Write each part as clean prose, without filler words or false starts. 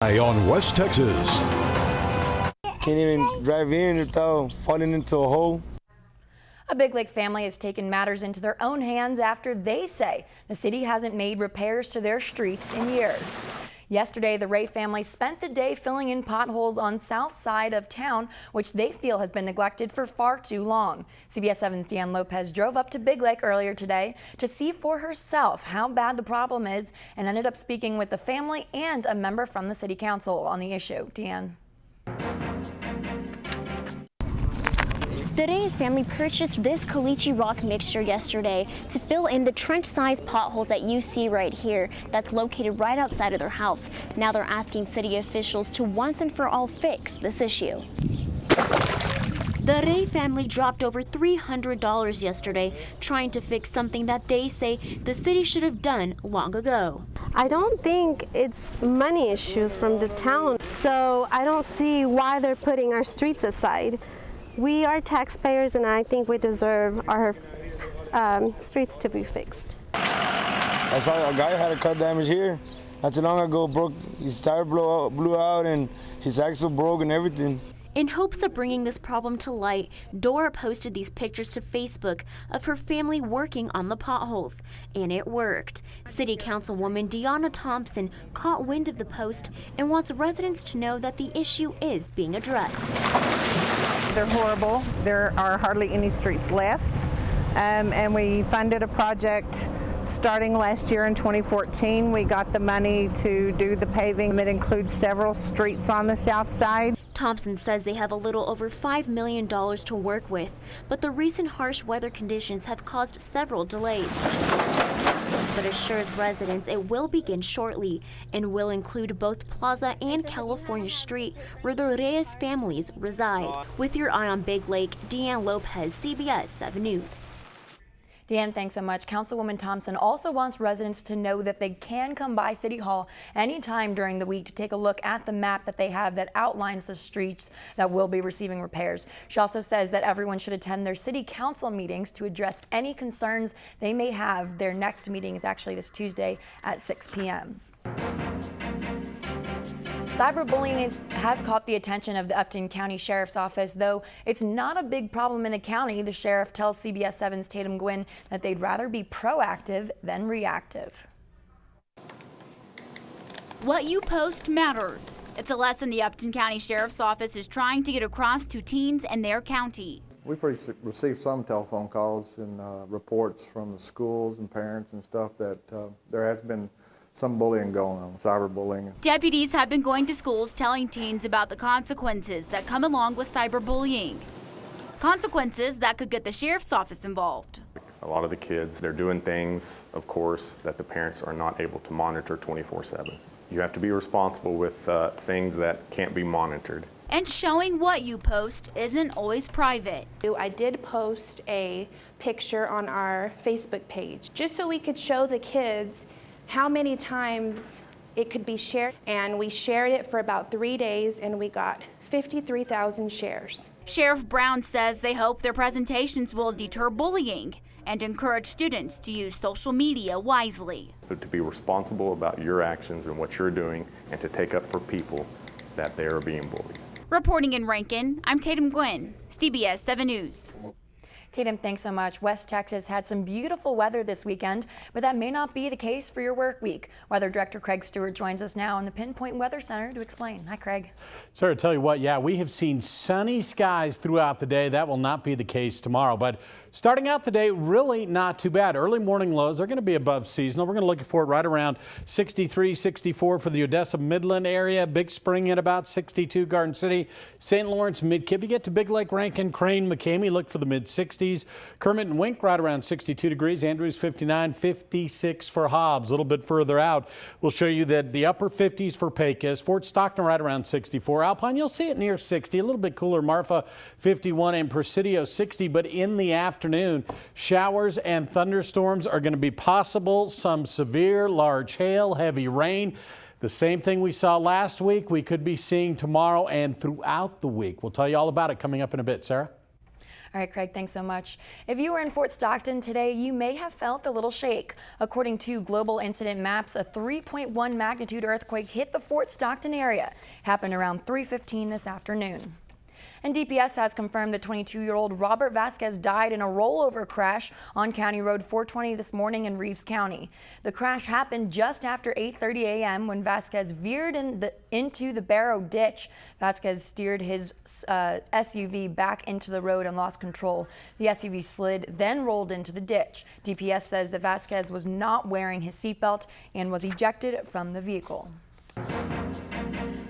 On West Texas. Can't even drive in without falling into a hole. A Big Lake family has taken matters into their own hands after they say the city hasn't made repairs to their streets in years. Yesterday, the Ray family spent the day filling in potholes on south side of town, which they feel has been neglected for far too long. CBS 7's Deanne Lopez drove up to Big Lake earlier today to see for herself how bad the problem is and ended up speaking with the family and a member from the city council on the issue. Deanne. The Reyes family purchased this caliche rock mixture yesterday to fill in the trench-sized potholes that you see right here that's located right outside of their house. Now they're asking city officials to once and for all fix this issue. The Rey family dropped over $300 yesterday trying to fix something that they say the city should have done long ago. I don't think it's money issues from the town, so I don't see why they're putting our streets aside. We are taxpayers, and I think we deserve our streets to be fixed. I saw a guy had a car damage here. Not too long ago, his tire blew out, and his axle broke and everything. In hopes of bringing this problem to light, Dora posted these pictures to Facebook of her family working on the potholes, and it worked. City Councilwoman Deanna Thompson caught wind of the post and wants residents to know that the issue is being addressed. They're horrible. There are hardly any streets left, and we funded a project starting last year in 2014. We got the money to do the paving. It includes several streets on the south side. Thompson says they have a little over $5 million to work with, but the recent harsh weather conditions have caused several delays. But assures residents it will begin shortly and will include both Plaza and California Street, where the Reyes families reside. With your eye on Big Lake, Deanne Lopez, CBS 7 News. Deanne, thanks so much. Councilwoman Thompson also wants residents to know that they can come by City Hall anytime during the week to take a look at the map that they have that outlines the streets that will be receiving repairs. She also says that everyone should attend their city council meetings to address any concerns they may have. Their next meeting is actually this Tuesday at 6 p.m. Cyberbullying has caught the attention of the Upton County Sheriff's Office, though it's not a big problem in the county. The sheriff tells CBS 7's Tatum Gwynn that they'd rather be proactive than reactive. What you post matters. It's a lesson the Upton County Sheriff's Office is trying to get across to teens in their county. We've received some telephone calls and reports from the schools and parents and stuff that there has been some bullying going on, cyberbullying. Deputies have been going to schools telling teens about the consequences that come along with cyberbullying. Consequences that could get the sheriff's office involved. A lot of the kids, they're doing things, of course, that the parents are not able to monitor 24/7. You have to be responsible with things that can't be monitored. And showing what you post isn't always private. I did post a picture on our Facebook page just so we could show the kids how many times it could be shared, and we shared it for about 3 days and we got 53,000 shares. Sheriff Brown says they hope their presentations will deter bullying and encourage students to use social media wisely. To be responsible about your actions and what you're doing, and to take up for people that they are being bullied. Reporting in Rankin, I'm Tatum Gwynn, CBS 7 News. Tatum, thanks so much. West Texas had some beautiful weather this weekend, but that may not be the case for your work week. Weather Director Craig Stewart joins us now in the Pinpoint Weather Center to explain. Hi, Craig. Sir, tell you what, yeah, we have seen sunny skies throughout the day. That will not be the case tomorrow, but starting out the day, really not too bad. Early morning lows are going to be above seasonal. We're going to look for it right around 63, 64 for the Odessa Midland area. Big Spring at about 62, Garden City, St. Lawrence, Midkiff. You get to Big Lake, Rankin, Crane, McCamey, look for the mid-60s. Kermit and Wink right around 62 degrees. Andrews 59, 56 for Hobbs. A little bit further out, we'll show you that the upper 50s for Pecos. Fort Stockton right around 64. Alpine, you'll see it near 60. A little bit cooler. Marfa 51 and Presidio 60. But in the afternoon, showers and thunderstorms are going to be possible. Some severe, large hail, heavy rain. The same thing we saw last week, we could be seeing tomorrow and throughout the week. We'll tell you all about it coming up in a bit. Sarah? All right, Craig, thanks so much. If you were in Fort Stockton today, you may have felt a little shake. According to global incident maps, a 3.1 magnitude earthquake hit the Fort Stockton area. It happened around 3:15 this afternoon. And DPS has confirmed that 22-year-old Robert Vasquez died in a rollover crash on County Road 420 this morning in Reeves County. The crash happened just after 8:30 a.m. when Vasquez veered into the Barrow ditch. Vasquez steered his SUV back into the road and lost control. The SUV slid, then rolled into the ditch. DPS says that Vasquez was not wearing his seatbelt and was ejected from the vehicle.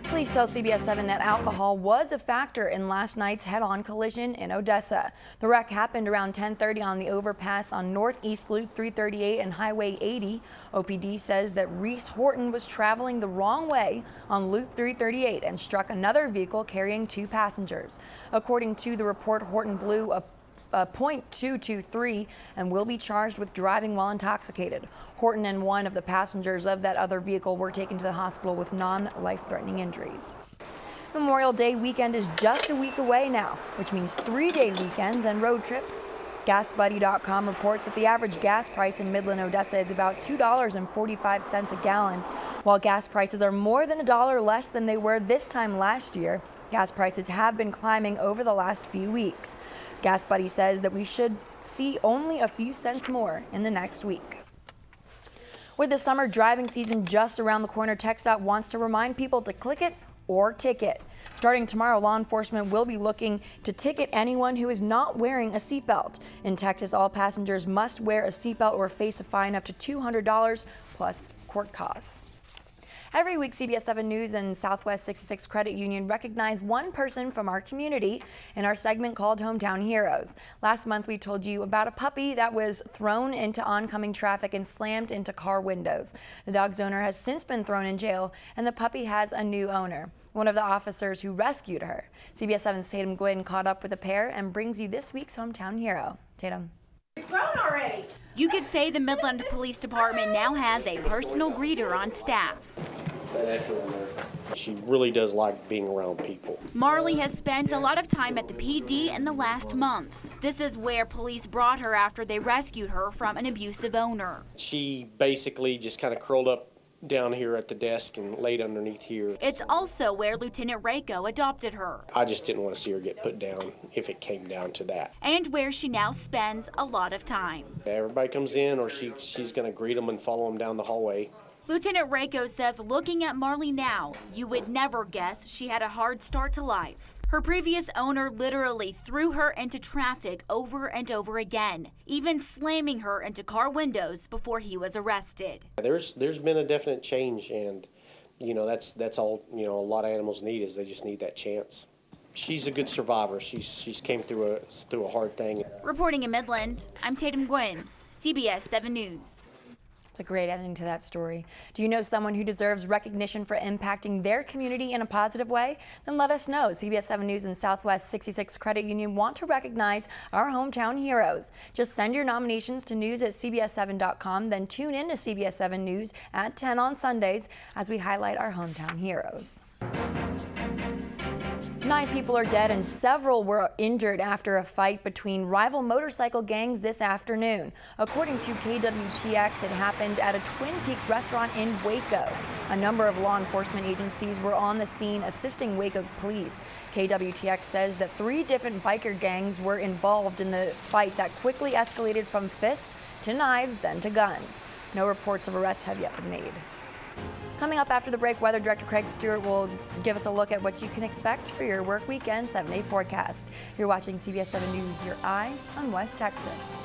Police tell CBS 7 that alcohol was a factor in last night's head-on collision in Odessa. The wreck happened around 10:30 on the overpass on Northeast Loop 338 and Highway 80. OPD says that Reese Horton was traveling the wrong way on Loop 338 and struck another vehicle carrying 2 passengers. According to the report, Horton blew a .223 and will be charged with driving while intoxicated. Horton and one of the passengers of that other vehicle were taken to the hospital with non-life-threatening injuries. Memorial Day weekend is just a week away now, which means 3-day weekends and road trips. GasBuddy.com reports that the average gas price in Midland, Odessa is about $2.45 a gallon. While gas prices are more than $1 less than they were this time last year, gas prices have been climbing over the last few weeks. Gas Buddy says that we should see only a few cents more in the next week. With the summer driving season just around the corner, TxDOT wants to remind people to click it or ticket. Starting tomorrow, law enforcement will be looking to ticket anyone who is not wearing a seatbelt. In Texas, all passengers must wear a seatbelt or face a fine up to $200 plus court costs. Every week, CBS 7 News and Southwest 66 Credit Union recognize one person from our community in our segment called Hometown Heroes. Last month, we told you about a puppy that was thrown into oncoming traffic and slammed into car windows. The dog's owner has since been thrown in jail, and the puppy has a new owner, one of the officers who rescued her. CBS 7's Tatum Gwynn caught up with the pair and brings you this week's Hometown Hero. Tatum. Already. You could say the Midland Police Department now has a personal greeter on staff. She really does like being around people. Marley has spent a lot of time at the PD in the last month. This is where police brought her after they rescued her from an abusive owner. She basically just kind of curled up down here at the desk and laid underneath here. It's also where Lieutenant Rako adopted her. I just didn't want to see her get put down if it came down to that. And where she now spends a lot of time. Everybody comes in or she's going to greet them and follow them down the hallway. Lieutenant Rako says looking at Marley now, you would never guess she had a hard start to life. Her previous owner literally threw her into traffic over and over again, even slamming her into car windows before he was arrested. There's been a definite change, and that's all a lot of animals need is they just need that chance. She's a good survivor. She's came through a hard thing. Reporting in Midland, I'm Tatum Gwynn, CBS 7 News. A great ending to that story. Do you know someone who deserves recognition for impacting their community in a positive way? Then let us know. CBS 7 News and Southwest 66 Credit Union want to recognize our hometown heroes. Just send your nominations to news@cbs7.com, then tune in to CBS 7 News at 10 on Sundays as we highlight our hometown heroes. 9 people are dead and several were injured after a fight between rival motorcycle gangs this afternoon. According to KWTX, it happened at a Twin Peaks restaurant in Waco. A number of law enforcement agencies were on the scene assisting Waco police. KWTX says that 3 different biker gangs were involved in the fight that quickly escalated from fists to knives, then to guns. No reports of arrests have yet been made. Coming up after the break, Weather Director Craig Stewart will give us a look at what you can expect for your work weekend 7-day forecast. You're watching CBS 7 News, your eye on West Texas.